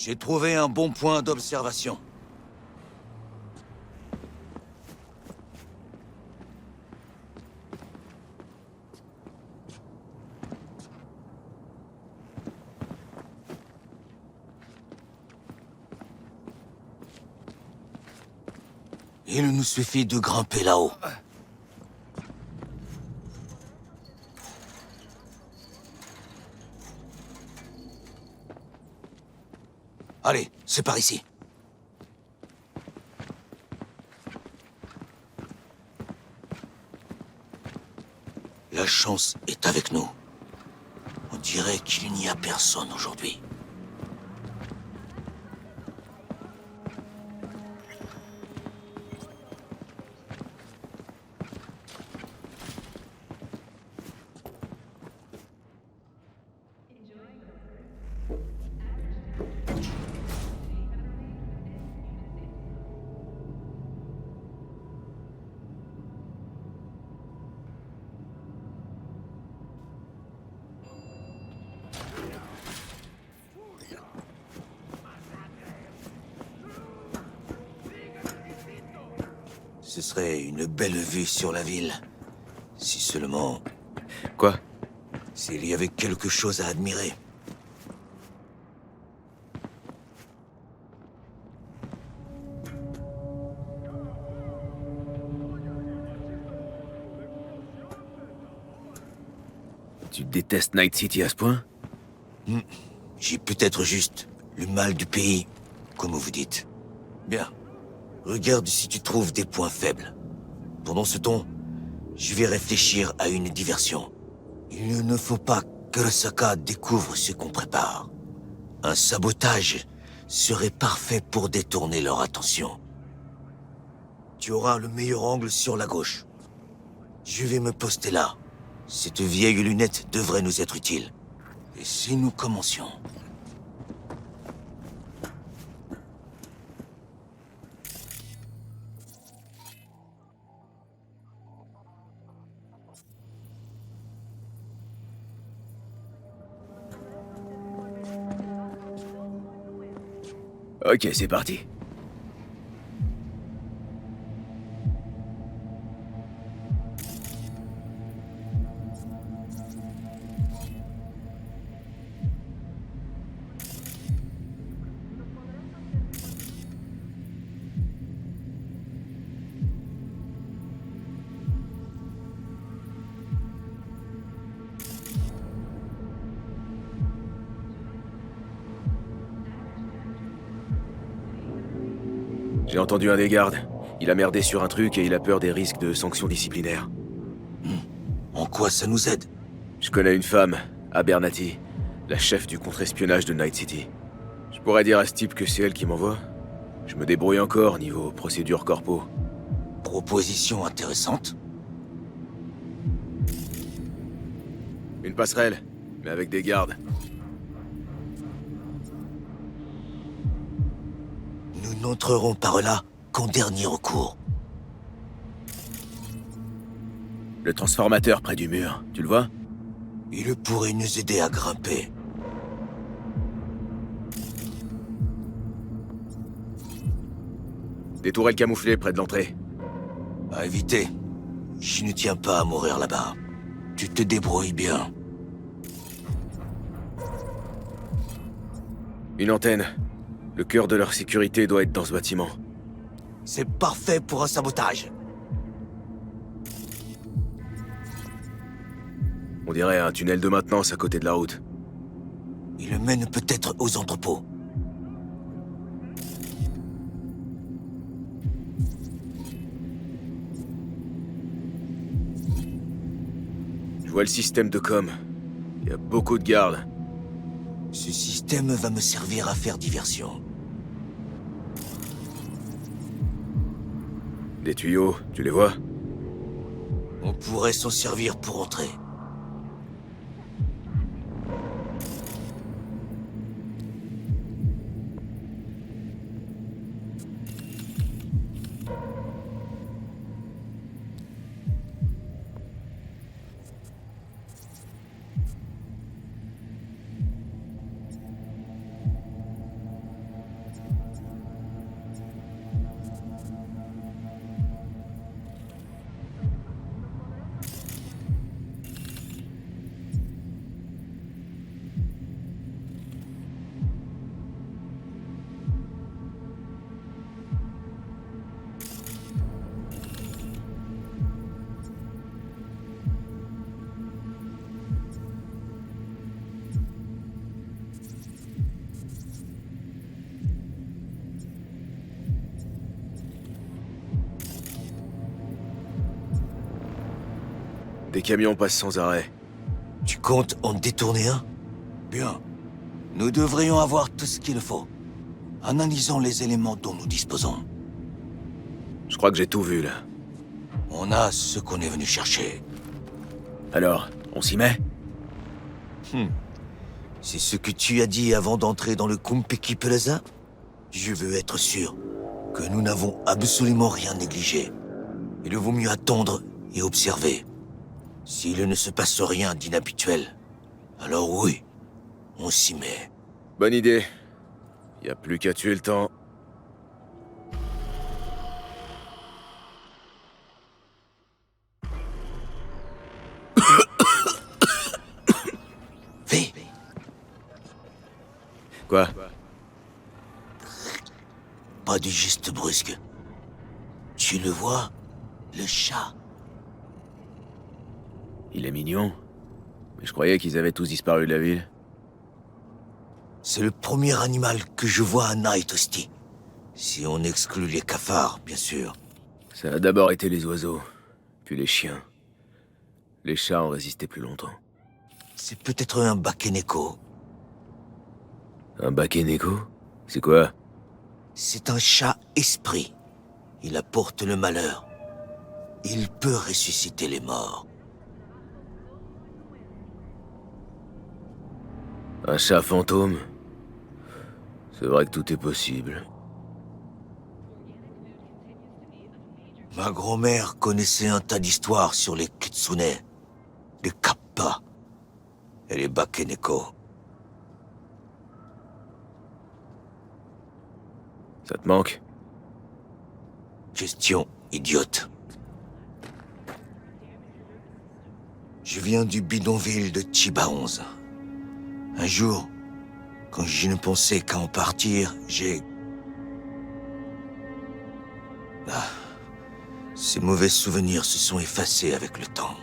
J'ai trouvé un bon point d'observation. Il nous suffit de grimper là-haut. Allez, c'est par ici. La chance est avec nous. On dirait qu'il n'y a personne aujourd'hui. Ce serait une belle vue sur la ville. Si seulement... Quoi? S'il y avait quelque chose à admirer. Tu détestes Night City à ce point? J'ai peut-être juste le mal du pays, comme vous dites. Bien. Regarde si tu trouves des points faibles. Pendant ce temps, je vais réfléchir à une diversion. Il ne faut pas que Arasaka découvre ce qu'on prépare. Un sabotage serait parfait pour détourner leur attention. Tu auras le meilleur angle sur la gauche. Je vais me poster là. Cette vieille lunette devrait nous être utile. Et si nous commencions? Ok, c'est parti. J'ai entendu un des gardes. Il a merdé sur un truc et il a peur des risques de sanctions disciplinaires. En quoi ça nous aide? Je connais une femme, Abernathy, la chef du contre-espionnage de Night City. Je pourrais dire à ce type que c'est elle qui m'envoie. Je me débrouille encore niveau procédure corpo. Proposition intéressante. Une passerelle, mais avec des gardes. Nous n'entrerons par là qu'en dernier recours. Le transformateur près du mur, tu le vois? Il pourrait nous aider à grimper. Des tourelles camouflées près de l'entrée. À éviter. Je ne tiens pas à mourir là-bas. Tu te débrouilles bien. Une antenne. Le cœur de leur sécurité doit être dans ce bâtiment. C'est parfait pour un sabotage. On dirait un tunnel de maintenance à côté de la route. Il mène peut-être aux entrepôts. Je vois le système de com. Il y a beaucoup de gardes. Ce système va me servir à faire diversion. Des tuyaux, tu les vois? On pourrait s'en servir pour entrer. Des camions passent sans arrêt. Tu comptes en détourner un? Bien. Nous devrions avoir tout ce qu'il faut. Analysons les éléments dont nous disposons. Je crois que j'ai tout vu, là. On a ce qu'on est venu chercher. Alors, on s'y met? C'est ce que tu as dit avant d'entrer dans le Kumpeki Plaza? Je veux être sûr que nous n'avons absolument rien négligé. Il vaut mieux attendre et observer. S'il ne se passe rien d'inhabituel, alors oui, on s'y met. Bonne idée. Y a plus qu'à tuer le temps. V, Quoi? pas de geste brusque. Tu le vois? Le chat. Il est mignon. Mais je croyais qu'ils avaient tous disparu de la ville. C'est le premier animal que je vois à Night Hostie. Si on exclut les cafards, bien sûr. Ça a d'abord été les oiseaux, puis les chiens. Les chats ont résisté plus longtemps. C'est peut-être un Bakeneko. Un Bakeneko? C'est quoi? C'est un chat esprit. Il apporte le malheur. Il peut ressusciter les morts. Un chat fantôme? C'est vrai que tout est possible. Ma grand-mère connaissait un tas d'histoires sur les kitsune, les kappa et les bakeneko. Ça te manque? Question idiote. Je viens du bidonville de Chiba 11. Un jour, quand je ne pensais qu'à en partir, j'ai... Ces mauvais souvenirs se sont effacés avec le temps.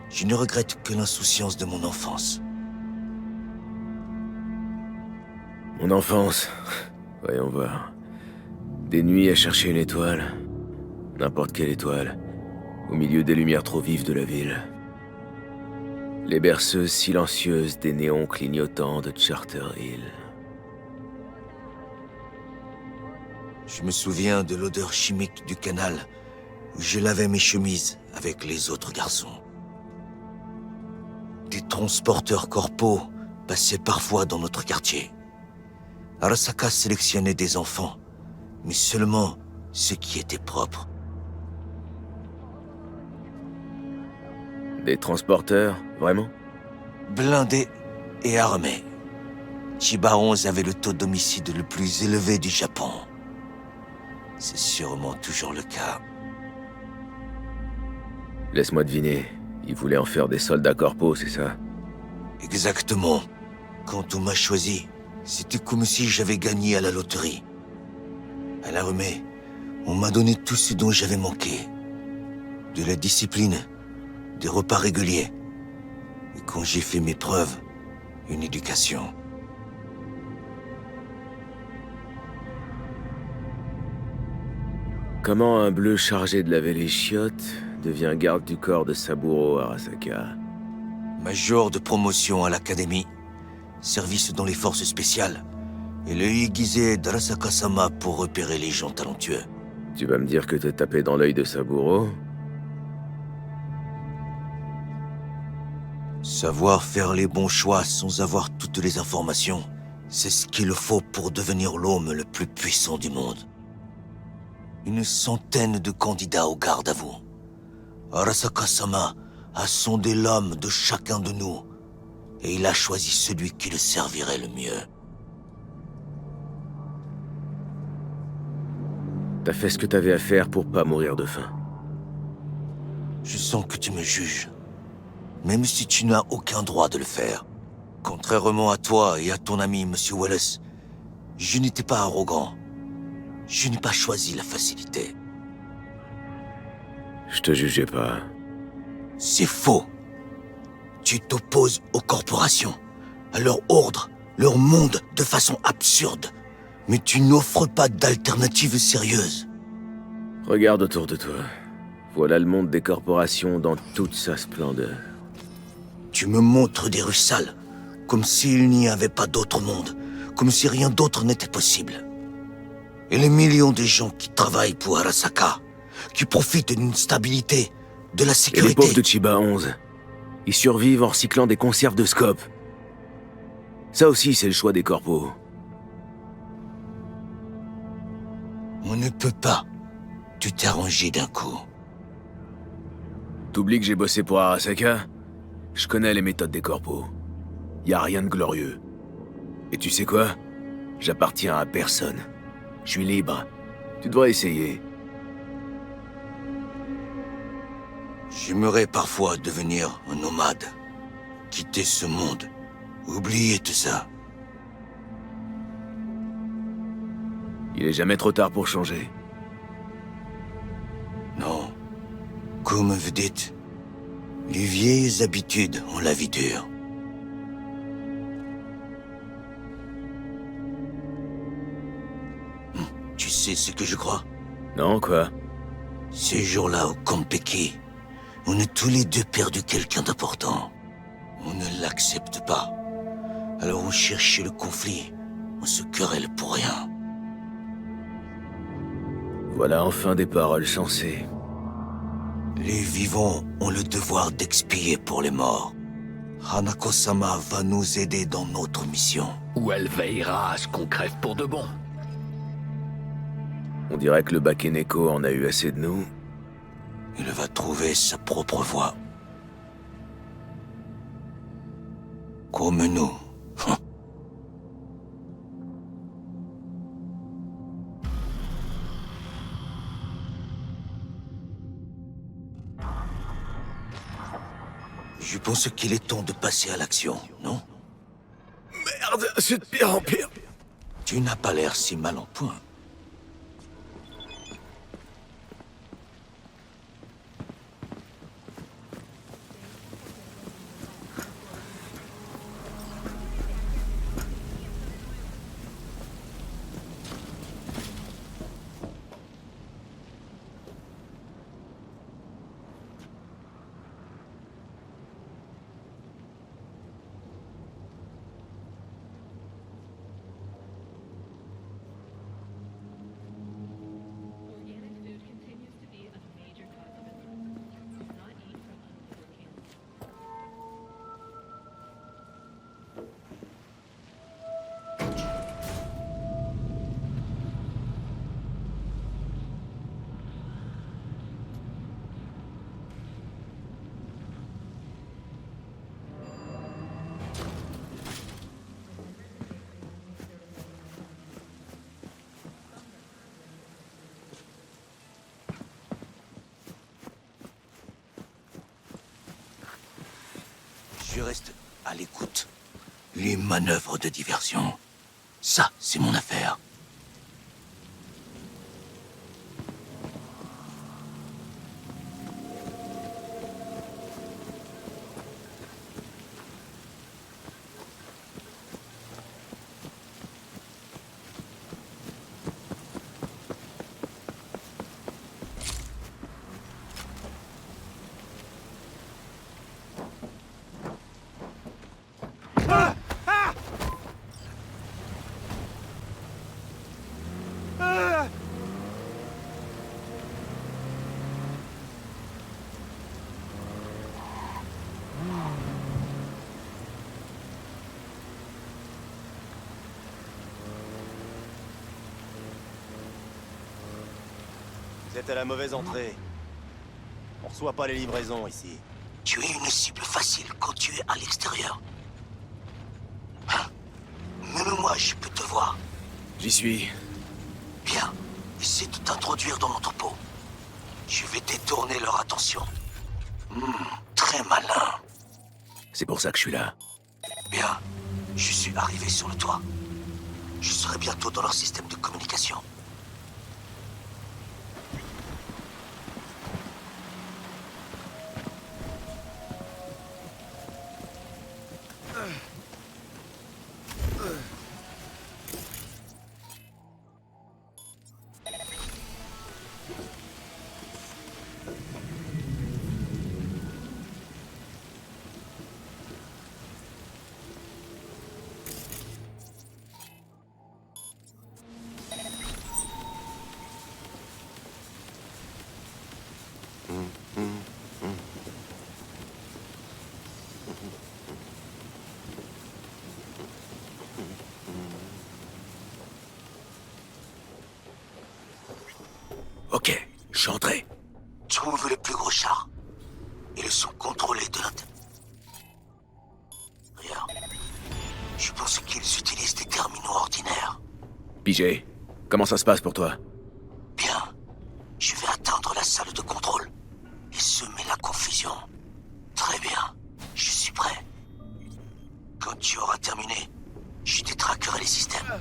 Je ne regrette que l'insouciance de mon enfance. Mon enfance. Voyons voir. Des nuits à chercher une étoile. N'importe quelle étoile. Au milieu des lumières trop vives de la ville. Les berceuses silencieuses des néons clignotants de Charter Hill. Je me souviens de l'odeur chimique du canal où je lavais mes chemises avec les autres garçons. Des transporteurs corpaux passaient parfois dans notre quartier. Arasaka sélectionnait des enfants, mais seulement ceux qui étaient propres. Des transporteurs, vraiment? Blindés et armés. Chiba 11 avait le taux d'homicide le plus élevé du Japon. C'est sûrement toujours le cas. Laisse-moi deviner. Ils voulaient en faire des soldats corpaux, c'est ça? Exactement. Quand on m'a choisi, c'était comme si j'avais gagné à la loterie. À l'armée, on m'a donné tout ce dont j'avais manqué. De la discipline, des repas réguliers. Et quand j'ai fait mes preuves, une éducation. Comment un bleu chargé de laver les chiottes devient garde du corps de Saburo Arasaka? Major de promotion à l'académie, service dans les forces spéciales, et l'œil aiguisé d'Arasaka-sama pour repérer les gens talentueux. Tu vas me dire que t'es tapé dans l'œil de Saburo? Savoir faire les bons choix sans avoir toutes les informations, c'est ce qu'il faut pour devenir l'homme le plus puissant du monde. Une centaine de candidats au garde à vous. Arasaka-sama a sondé l'âme de chacun de nous, et il a choisi celui qui le servirait le mieux. T'as fait ce que t'avais à faire pour pas mourir de faim. Je sens que tu me juges, même si tu n'as aucun droit de le faire. Contrairement à toi et à ton ami, Monsieur Wallace, je n'étais pas arrogant. Je n'ai pas choisi la facilité. Je te jugeais pas. C'est faux. Tu t'opposes aux corporations, à leur ordre, leur monde de façon absurde. Mais tu n'offres pas d'alternative sérieuse. Regarde autour de toi. Voilà le monde des corporations dans toute sa splendeur. Tu me montres des rues sales, comme s'il n'y avait pas d'autre monde, comme si rien d'autre n'était possible. Et les millions de gens qui travaillent pour Arasaka, qui profitent d'une stabilité, de la Et les sécurité. pauvres de Chiba 11, ils survivent en recyclant des conserves de scope. Ça aussi, c'est le choix des corpos. On ne peut pas tout arranger d'un coup. T'oublies que j'ai bossé pour Arasaka? Je connais les méthodes des corpos. Y a rien de glorieux. Et tu sais quoi? J'appartiens à personne. Je suis libre. Tu devrais essayer. J'aimerais parfois devenir un nomade, quitter ce monde, oublier tout ça. Il est jamais trop tard pour changer. Non, comme vous dites, les vieilles habitudes ont la vie dure. Tu sais ce que je crois? Non, quoi? Ces jours-là au Konpeki, on a tous les deux perdu quelqu'un d'important. On ne l'accepte pas. Alors on cherche le conflit. On se querelle pour rien. Voilà enfin des paroles sensées. Les vivants ont le devoir d'expier pour les morts. Hanako-sama va nous aider dans notre mission. Ou elle veillera à ce qu'on crève pour de bon. On dirait que le Bakeneko en a eu assez de nous. Il va trouver sa propre voie. Comme nous. Je pense qu'il est temps de passer à l'action, non? Merde, c'est de pire en pire. Tu n'as pas l'air si mal en point. Organic food continues to be a major cause of influenza. Do not eat from unfilled cans. Je reste à l'écoute. Les manœuvres de diversion. Ça, c'est mon affaire. Vous êtes à la mauvaise entrée. On reçoit pas les livraisons ici. Tu es une cible facile quand tu es à l'extérieur. Hein? Même moi, je peux te voir. J'y suis. Bien. Essaie de t'introduire dans l'entrepôt. Je vais détourner leur attention. Très malin. C'est pour ça que je suis là. Bien. Je suis arrivé sur le toit. Je serai bientôt dans leur système de communication. Ok, je suis entré. Trouve le plus gros char. Ils sont contrôlés de l'intérieur. Je pense qu'ils utilisent des terminaux ordinaires. PJ, comment ça se passe pour toi? Bien. Je vais atteindre la salle de contrôle et semer la confusion. Très bien. Je suis prêt. Quand tu auras terminé, je détraquerai les systèmes.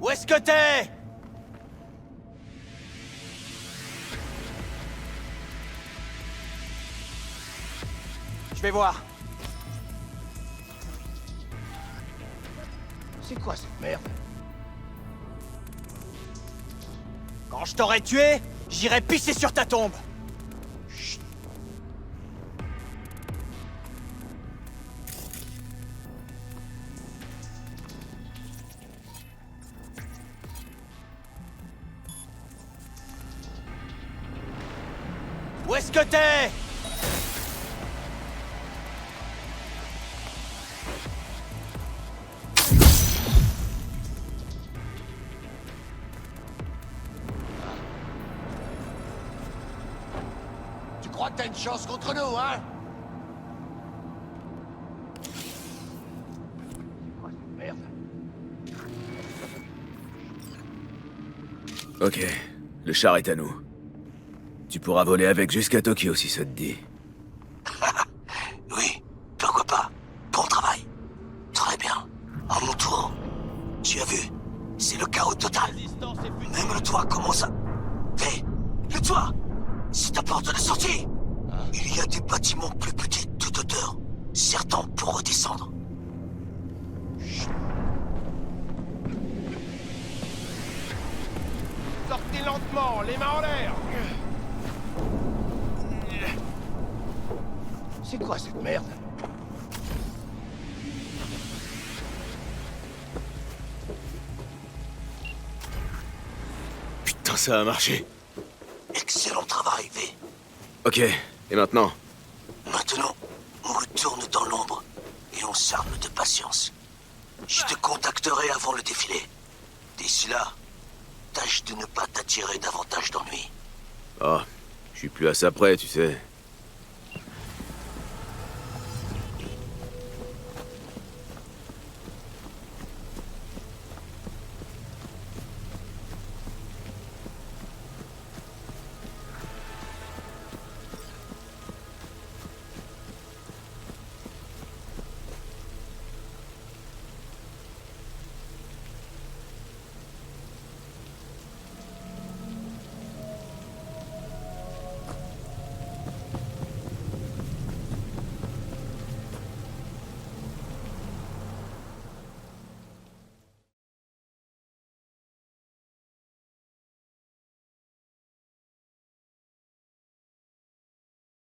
Où est-ce que t'es? Je vais voir. C'est quoi cette merde? Quand je t'aurai tué, j'irai pisser sur ta tombe. Chut. Où est-ce que t'es? Tu crois que t'as une chance contre nous, hein? Oh, merde. Ok, le char est à nous. Tu pourras voler avec jusqu'à Tokyo si ça te dit. Oui, pourquoi pas. Bon travail. Très bien. À mon tour. Tu as vu, c'est le chaos total. Même le toit commence à... Hé, le toit! C'est ta porte de sortie! Il y a des bâtiments plus petits tout hauteur. Certains pour redescendre. Sortez lentement, les mains en l'air! C'est quoi cette merde? Putain, ça a marché. Excellent travail, V. Ok, et maintenant? Maintenant, on retourne dans l'ombre et on s'arme de patience. Je te contacterai avant le défilé. D'ici là, tâche de ne pas t'attirer davantage d'ennuis. Oh, je suis plus à ça près, tu sais.